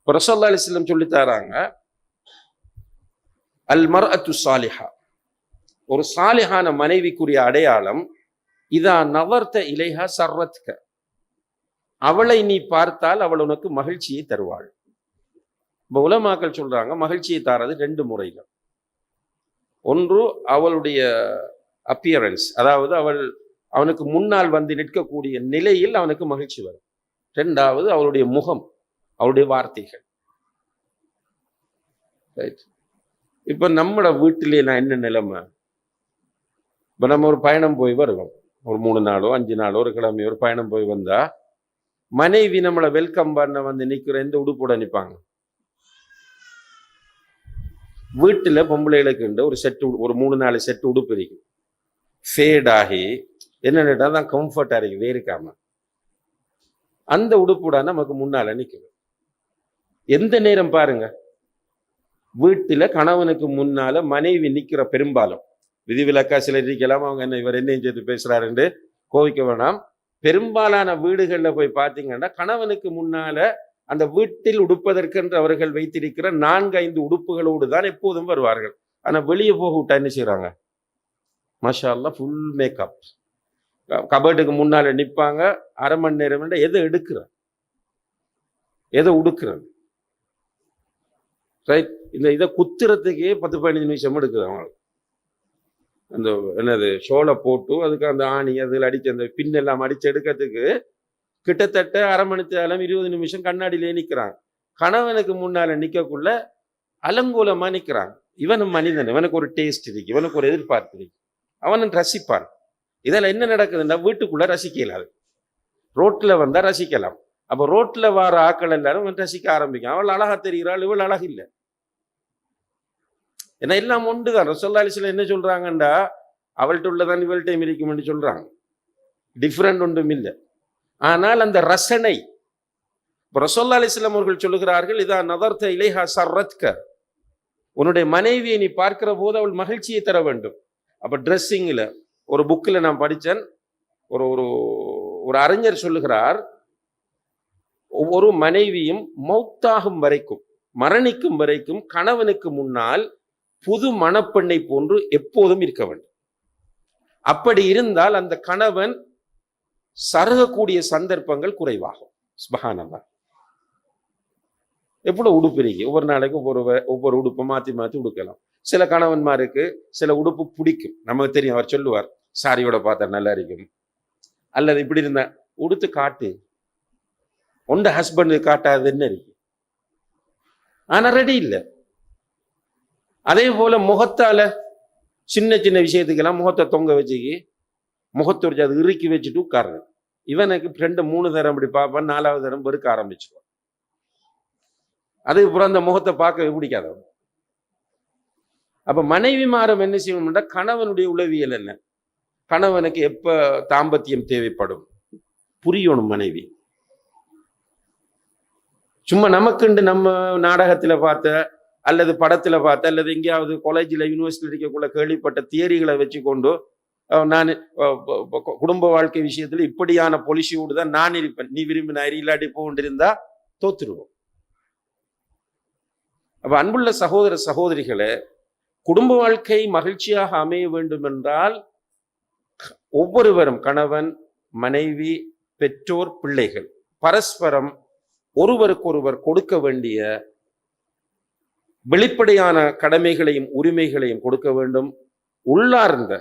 ரசூலுல்லாஹி ஸல்லல்லாஹு அலைஹி வஸல்லம் சொல்லி தராங்க, அல் மர்அத்து ஸாலிஹா, ஒரு சாலிஹான மனைவிக்குரிய அடையாளம், இதா நவர்த இலைஹா சர்ரத்க, அவளை நீ பார்த்தால் அவள் உனக்கு மகிழ்ச்சியை தருவாள். இப்போ உலமாக்கள் சொல்றாங்க மகிழ்ச்சியை தாரது ரெண்டு முறையில. ஒன்று அவளுடைய அப்பியரன்ஸ், அதாவது அவனுக்கு முன்னால் வந்து நிற்கக்கூடிய நிலையில் அவனுக்கு மகிழ்ச்சி வரும். ரெண்டாவது அவளுடைய முகம், அவளுடைய வார்த்தைகள். ரைட். இப்ப நம்மளோட வீட்டிலே நான் என்ன நிலைமை, இப்ப நம்ம ஒரு பயணம் போய் வருவோம், ஒரு 3 நாளோ 5 நாளோ ஒரு கிழமையோ ஒரு பயணம் போய் வந்தா, மனைவி நம்மளை வெல்கம் பண்ண வந்து நிக்கிற எந்த உடுப்போட நிற்பாங்க? வீட்டுல பொம்பளைகளுக்கு ஒரு செட்டு, ஒரு 3-4 செட்டு உடுப்பு இருக்கும், ஃபேட் ஆகி என்னன்னா தான் கம்ஃபர்டா இருக்கு, வேறுக்காம அந்த உடுப்புடா நமக்கு முன்னால நிற்குது. எந்த நேரம் பாருங்க, வீட்டுல கணவனுக்கு முன்னால மனைவி நிக்கிற, பெரும்பாலும் விதிவிலக்கா சிலர் இருக்கலாம், அவங்க என்ன இவர் என்ன செய்து பேசுறாருன்னு கோவிக்க வேணாம். பெரும்பாலான வீடுகள்ல போய் பார்த்தீங்கன்னா கணவனுக்கு முன்னால அந்த வீட்டில் உடுப்பதற்கென்று அவர்கள் வைத்திருக்கிற 4-5 உடுப்புகளோடு தான் எப்போதும் வருவார்கள். ஆனா வெளியே போக விட்டா என்ன செய்யறாங்க? மாஷா அல்லாஹ், ஃபுல் மேக்கப். கபர்டுக்கு முன்னால நிற்பாங்க, அரை மணி நேரம் எதை எடுக்கிற, எதை உடுக்கிறது, ரைட். இதை குத்துறதுக்கே 10-15 நிமிஷம் எடுக்குது அவங்களுக்கு. அந்த என்னது ஷோலை போட்டு அதுக்கு அந்த ஆணி அதில் அடிச்சு அந்த பின்னெல்லாம் அடிச்சு எடுக்கிறதுக்கு கிட்டத்தட்ட அரை மணி நேரம் 20 நிமிஷம் கண்ணாடியிலே நிற்கிறாங்க. கணவனுக்கு முன்னால நிற்கக்குள்ள அலங்கூலமா நிற்கிறாங்க. இவனும் மனிதன், இவனுக்கு ஒரு டேஸ்ட் இருக்கு, இவனுக்கு ஒரு எதிர்பார்ப்பு இருக்கு, அவனும் ரசிப்பான். இதெல்லாம் என்ன நடக்குதுன்னா வீட்டுக்குள்ள ரசிக்க இயலாது, ரோட்ல வந்தா ரசிக்கலாம். அப்ப ரோட்ல வர ஆக்கள் எல்லாரும் ரசிக்க ஆரம்பிக்கும். அவள் அழகா தெரிகிறாள், இவள் அழகு இல்லை. ஏன்னா எல்லாம் ஒன்றுதான். ரசூலுல்லாஹி அலைஹி வஸல்லம் என்ன சொல்றாங்கண்டா, அவள்கிட்ட உள்ளதான் இவள்கிட்ட இருக்கும்னு சொல்றாங்க, டிஃப்ரெண்ட் ஒன்றும் இல்லை. ஆனால் அந்த ரசனை, ரசூலுல்லாஹி அலைஹி வஸல்லம் அவர்கள் சொல்லுகிறார்கள், இதா நதர்த இலைஹா சர்ரத்க, உன்னுடைய மனைவியை நீ பார்க்கிற போது அவள் மகிழ்ச்சியை தர வேண்டும். அப்ப ட்ரெஸ்ஸிங்ல ஒரு புக்கில் நான் படித்தேன், ஒரு ஒரு அறிஞர் சொல்லுகிறார், ஒவ்வொரு மனைவியும் மௌத்தாகும் வரைக்கும், மரணிக்கும் வரைக்கும் கணவனுக்கு முன்னால் புது மணப்பெண்ணை போன்று எப்போதும் இருக்க வேண்டும். அப்படி இருந்தால் அந்த கணவன் சருகக்கூடிய சந்தர்ப்பங்கள் குறைவாகும். சுப்ஹானல்லாஹ். எவ்வளவு உடுப்பு இருக்கு, ஒவ்வொரு நாளைக்கு ஒவ்வொரு உடுப்பை மாத்தி மாத்தி உடுக்கலாம். சில கணவன்மாருக்கு சில உடுப்பு பிடிக்கும், நமக்கு தெரியும், அவர் சொல்லுவார் சாரியோட பார்த்தா நல்லா இருக்கும், அல்லது இப்படி இருந்தா உடுத்து காட்டு, உண்ட ஹஸ்பண்ட் காட்டாது என்ன இருக்கு, ஆனா ரெடி இல்லை. அதே போல முகத்தால சின்ன சின்ன விஷயத்துக்கெல்லாம் முகத்தை தொங்க வச்சுக்கி முகத்தை வச்சு அது இறுக்கி வச்சுட்டு உட்காருங்க. இவனுக்கு 2-3 தரம் இப்படி பார்ப்பான், 4வது தரம் வெறுக்க ஆரம்பிச்சிருவான். அதுக்கப்புறம் அந்த முகத்தை பார்க்க பிடிக்காதவன். அப்ப மனைவி மாறம் என்ன செய்யணும்னா, கணவனுடைய உளவியல் என்ன, கணவனுக்கு எப்ப தாம்பத்தியம் தேவைப்படும் புரியணும் மனைவி. சும்மா நமக்குண்டு நம்ம நாடகத்துல பார்த்த அல்லது படத்துல பார்த்த அல்லது எங்கேயாவது காலேஜில் யூனிவர்சிட்டியில் இருக்கக்குள்ள கேள்விப்பட்ட தியரிகளை வச்சு கொண்டு நான் குடும்ப வாழ்க்கை விஷயத்துல இப்படியான பொலிசியோடு தான் நான் இருப்பேன், நீ விரும்பின இல்லாட்டி போண்டிருந்தா தோத்துருவோம். அப்ப அன்புள்ள சகோதர சகோதரிகளே, குடும்ப வாழ்க்கை மகிழ்ச்சியாக அமைய வேண்டும் என்றால் ஒவ்வொருவரும், கணவன், மனைவி, பெற்றோர், பிள்ளைகள் பரஸ்பரம் ஒருவருக்கொருவர் கொடுக்க வேண்டிய வெளிப்படையான கடமைகளையும் உரிமைகளையும் கொடுக்க வேண்டும். உள்ளார்ந்த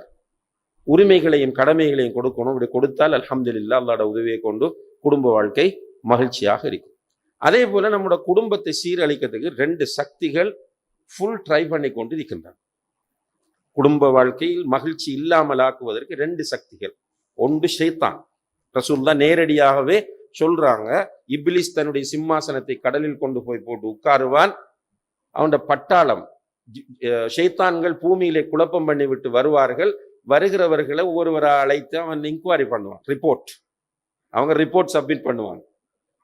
உரிமைகளையும் கடமைகளையும் கொடுக்கணும். இப்படி கொடுத்தால் அல்ஹம்துலில்லாஹ், அல்லாஹ்வுடைய உதவியை கொண்டு குடும்ப வாழ்க்கை மகிழ்ச்சியாக இருக்கும். அதே போல நம்முடைய குடும்பத்தை சீரழிக்கிறதுக்கு 2 சக்திகள் ஃபுல் ட்ரை பண்ணி கொண்டு இருக்கின்றன. குடும்ப வாழ்க்கையில் மகிழ்ச்சி இல்லாமல் ஆக்குவதற்கு 2 சக்திகள். ஒன்று ஷைத்தான். ரசூலுல்லாஹ் நேரடியாகவே சொல்றாங்க, இப்லீஸ் தன்னுடைய சிம்மாசனத்தை கடலில் கொண்டு போய் போட்டு உட்காருவான், அவனுடைய பட்டாளம் ஷைத்தான்கள் பூமியிலே குழப்பம் பண்ணி விட்டு வருவார்கள். வருகிறவர்களை ஒவ்வொருவராக அழைத்து அவன் இன்குவாரி பண்ணுவான், அவங்க ரிப்போர்ட் சப்மிட் பண்ணுவாங்க.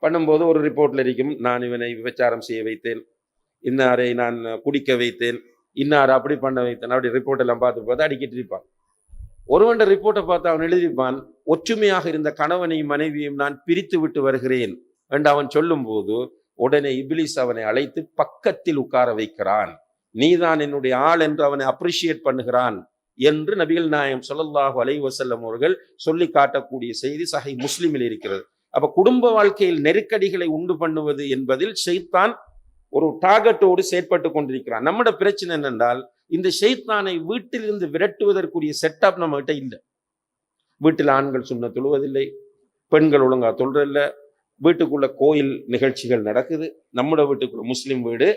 பண்ணும்போது ஒரு ரிப்போர்ட்ல இருக்கும், நான் இவனை விபச்சாரம் செய்ய வைத்தேன், இன்னாரை நான் குடிக்க வைத்தேன், இன்னாரை அப்படி பண்ண வைத்தேன், அப்படி ரிப்போர்ட் எல்லாம் பார்த்து அடிக்கிட்டு இருப்பான். ஒருவன் ரிப்போர்ட்டை பார்த்து அவன் எழுதிப்பான், ஒற்றுமையாக இருந்த கணவனையும் மனைவியும் நான் பிரித்து விட்டு வருகிறேன் என்று அவன் சொல்லும் போது உடனே இப்லீஸ் அவனை அழைத்து பக்கத்தில் உட்கார வைக்கிறான். நீதான் என்னுடைய ஆள் என்று அவனை அப்ரிஷியேட் பண்ணுகிறான் என்று நபிகள் நாயகம் ஸல்லல்லாஹு அலைஹி வஸல்லம் அவர்கள் சொல்லி காட்டக்கூடிய செய்தி சஹீஹ் முஸ்லிமில் இருக்கிறது. அப்ப குடும்ப வாழ்க்கையில் நெருக்கடிகளை உண்டு பண்ணுவது என்பதில் ஷைத்தான் ஒரு டார்கெட்டோடு செயற்பட்டு கொண்டிருக்கிறான். நம்மட பிரச்சனை என்னென்றால், இந்த ஷைத்தானை வீட்டிலிருந்து விரட்டுவதற்குரிய செட்டப் நம்ம கிட்ட இல்லை. வீட்டில் ஆண்கள் சுண்ண தொழுவதில்லை, பெண்கள் ஒழுங்கா தொழுறதில்ல, வீட்டுக்குள்ள கோயில் நிகழ்ச்சிகள் நடக்குது. நம்மட வீட்டுக்குள்ள முஸ்லிம் வீடு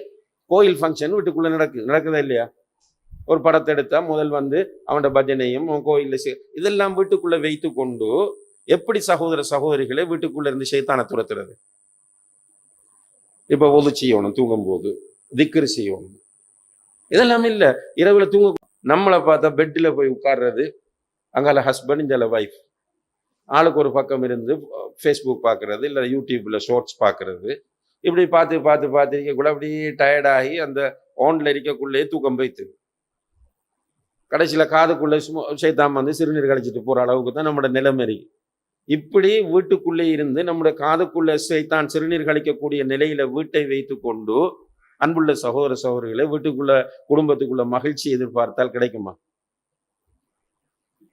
கோயில் ஃபங்க்ஷன் வீட்டுக்குள்ள நடக்குதா இல்லையா? ஒரு படத்தை எடுத்தா முதல் அவனோட பஜனையும் கோயில்ல இதெல்லாம் வீட்டுக்குள்ள வைத்து கொண்டு எப்படி சகோதர சகோதரிகளை வீட்டுக்குள்ள இருந்து ஷைத்தானை துரத்துறது? இப்ப ஒது செய்யணும், தூங்கும் போது திக்ரு செய்யணும், இதெல்லாம் இல்ல. இரவுல தூங்க நம்மளை பார்த்தா பெட்டில் போய் உட்கார்றது, அங்கால ஹஸ்பண்ட் இங்கால வைஃப், ஆளுக்கு ஒரு பக்கம் இருந்து ஃபேஸ்புக் பார்க்கறது, இல்லை யூடியூப்ல ஷார்ட்ஸ் பார்க்கறது. இப்படி பார்த்து பார்த்து பார்த்து இருக்கக்குள்ள அப்படியே டயர்டாகி அந்த ஓன்ல இருக்கக்குள்ளே தூக்கம் போய்த்து கடைசியில காதுக்குள்ளே ஷைத்தான் சிறுநீர் கழிச்சிட்டு போற அளவுக்கு தான் நம்மளோட நிலைமை இருக்கு. இப்படி வீட்டுக்குள்ளே இருந்து நம்முடைய காதுக்குள்ள ஷைத்தான் சிறுநீர் கழிக்கக்கூடிய நிலையில வீட்டை வைத்து கொண்டு அன்புள்ள சகோதர சகோதரிகளை வீட்டுக்குள்ள குடும்பத்துக்குள்ள மகிழ்ச்சி எதிர்பார்த்தால் கிடைக்குமா?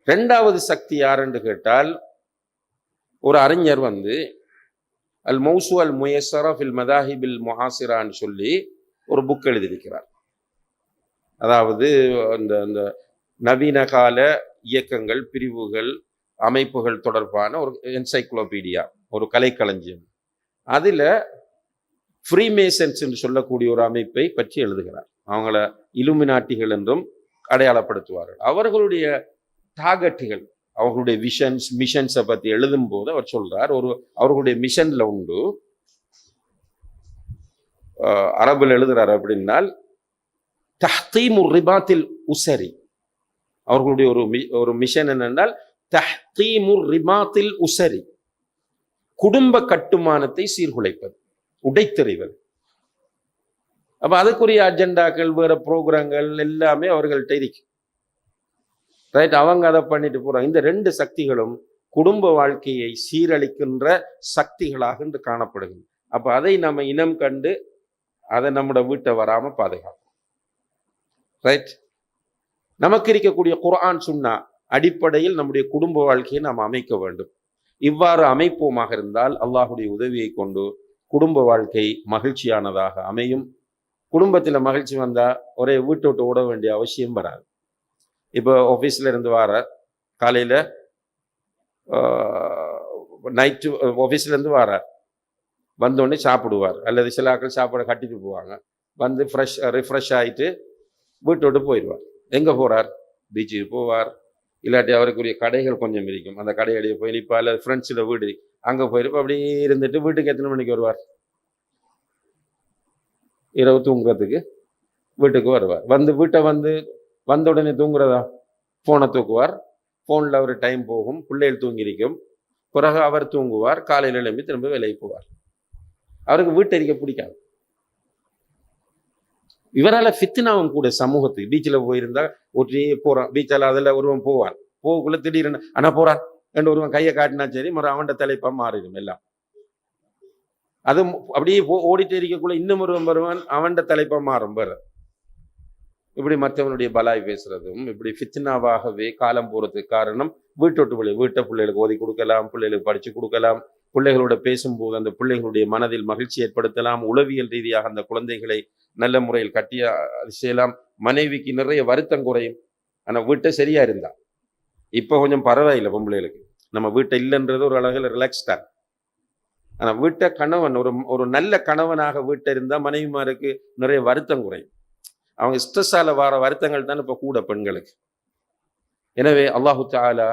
ரெண்டாவது சக்தி யாருன்னு கேட்டால், ஒரு அறிஞர் அல் மௌசு அல் முயஸ்ஸரா ஃபில் மதாஹிபில் முஹாசிரான்னு சொல்லி ஒரு புக் எழுதியிருக்கிறார். அதாவது அந்த நவீன கால இயக்கங்கள், பிரிவுகள், அமைப்புகள் தொடர்பான ஒரு என்சைக்ளோபீடியா, ஒரு கலைக்களஞ்சியம். அதுல ஃப்ரீமேசன்ஸ் என்று சொல்லக்கூடிய ஒரு அமைப்பை பற்றி எழுதுகிறார். அவங்கள இலுமினாட்டிகள் என்றும் அடையாளப்படுத்துவார்கள். அவர்களுடைய டார்கெட்டுகள், அவர்களுடைய மிஷன்ஸை பற்றி எழுதும் போது அவர் சொல்றார், அவர்களுடைய மிஷன்ல உண்டு, அரபுல எழுதுறாரு அப்படின்னால், தஹ்தீமுர் ரிபாத்தில் உஸரி. அவர்களுடைய ஒரு மிஷன் என்னென்றால் தஹ்தீமுர் ரிபாத்தில் உஸரி, குடும்ப கட்டுமானத்தை சீர்குலைப்பது, உடைத்தெறிவது. அப்ப அதுக்குரிய அஜெண்டாக்கள், வேற புரோகிராம்கள் எல்லாமே அவர்கள்ட்ட இருக்கு. ரைட், அவங்க அதை பண்ணிட்டு போறாங்க. இந்த ரெண்டு சக்திகளும் குடும்ப வாழ்க்கையை சீரழிக்கின்ற சக்திகளாக இன்று காணப்படுகிறது. அப்ப அதை நம்ம இனம் கண்டு அதை நம்மட வீட்டை வராம பாதுகாக்கும். ரைட், நமக்கு இருக்கக்கூடிய குர்ஆன் சுன்னா அடிப்படையில் நம்முடைய குடும்ப வாழ்க்கையை நாம் அமைக்க வேண்டும். இவ்வாறு அமைப்போமாக இருந்தால் அல்லாஹுடைய உதவியை கொண்டு குடும்ப வாழ்க்கை மகிழ்ச்சியானதாக அமையும். குடும்பத்தில் மகிழ்ச்சி வந்தா ஒரே வீட்டை விட்டு ஓட வேண்டிய அவசியம் வராது. இப்போ ஆஃபீஸில் இருந்து காலையில் நைட்டு ஆஃபீஸ்லேருந்து வந்தோடனே சாப்பிடுவார், அல்லது சில ஆட்கள் சாப்பாடை கட்டிட்டு போவாங்க, ரிஃப்ரெஷ் ஆகிட்டு வீட்டை விட்டு போயிடுவார். எங்கே போகிறார்? பீச்சுக்கு போவார், இல்லாட்டி அவருக்குரிய கடைகள் கொஞ்சம் இருக்கும், அந்த கடையடைய போய் நிற்பா, இல்லை ஃப்ரெண்ட்ஸோட வீடு அங்கே போயிருப்பா. அப்படியே இருந்துட்டு வீட்டுக்கு எத்தனை மணிக்கு வருவார்? இரவு தூங்குறதுக்கு வீட்டுக்கு வருவார். வீட்டை வந்த உடனே தூங்குறதா? ஃபோனை தூக்குவார், ஃபோனில் அவர் டைம் போகும், பிள்ளைகள் தூங்கியிருக்கும், பிறகு அவர் தூங்குவார், காலையில் எழும்பி திரும்ப வேலைக்கு போவார். அவருக்கு வீட்டறிக்க பிடிக்காது. இவரால் ஃபித்னாவும் கூட சமூகத்துக்கு. பீச்சில் போயிருந்தா ஒற்றே போகிறான், பீச்சில் அதில் ஒருவன் போவான், போகக்குள்ள திடீர்னு ஆனால் போகிறான் ரெண்டு ஒருவன் கையை காட்டினா சரி, மறு அவன்கிட்ட தலைப்பாக மாறிடும் எல்லாம். அது அப்படியே ஓடிட்டு இருக்கக்குள்ள இன்னும் ஒருவன் வருவான், அவன்கிட்ட தலைப்பாக மாறும் வேற. இப்படி மற்றவனுடைய பலாய் பேசுறதும் இப்படி ஃபித்னாவாகவே காலம் போறதுக்கு காரணம் வீட்டை பிள்ளைகளுக்கு ஓதி கொடுக்கலாம், பிள்ளைகளுக்கு படிச்சு கொடுக்கலாம், பிள்ளைகளோட பேசும்போது அந்த பிள்ளைகளுடைய மனதில் மகிழ்ச்சி ஏற்படுத்தலாம், உளவியல் ரீதியாக அந்த குழந்தைகளை நல்ல முறையில் கட்டி செய்யலாம். மனைவிக்கு நிறைய வருத்தம் குறையும். ஆனா வீட்டை சரியா இருந்தா, இப்ப கொஞ்சம் பரவாயில்லை பொம்பளைகளுக்கு, நம்ம வீட்டை இல்லைன்றது ஒரு அழகில் ரிலாக்ஸ்டா. ஆனா வீட்டை கணவன் ஒரு நல்ல கணவனாக வீட்டை இருந்தா மனைவிமாருக்கு நிறைய வருத்தம் குறையும். அவங்க ஸ்ட்ரெஸ்ஸால வர வருத்தங்கள் தான் இப்ப கூட பெண்களுக்கு. எனவே அல்லாஹு தஆலா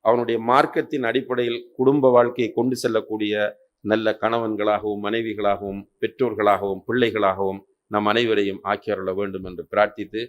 அவனுடைய மார்க்கத்தின் அடிப்படையில் குடும்ப வாழ்க்கையை கொண்டு செல்லக்கூடிய நல்ல கணவன்களாகவும் மனைவிகளாகவும் பெற்றோர்களாகவும் பிள்ளைகளாகவும் நம் அனைவரையும் ஆக்கி அருள வேண்டும் என்று பிரார்த்தித்து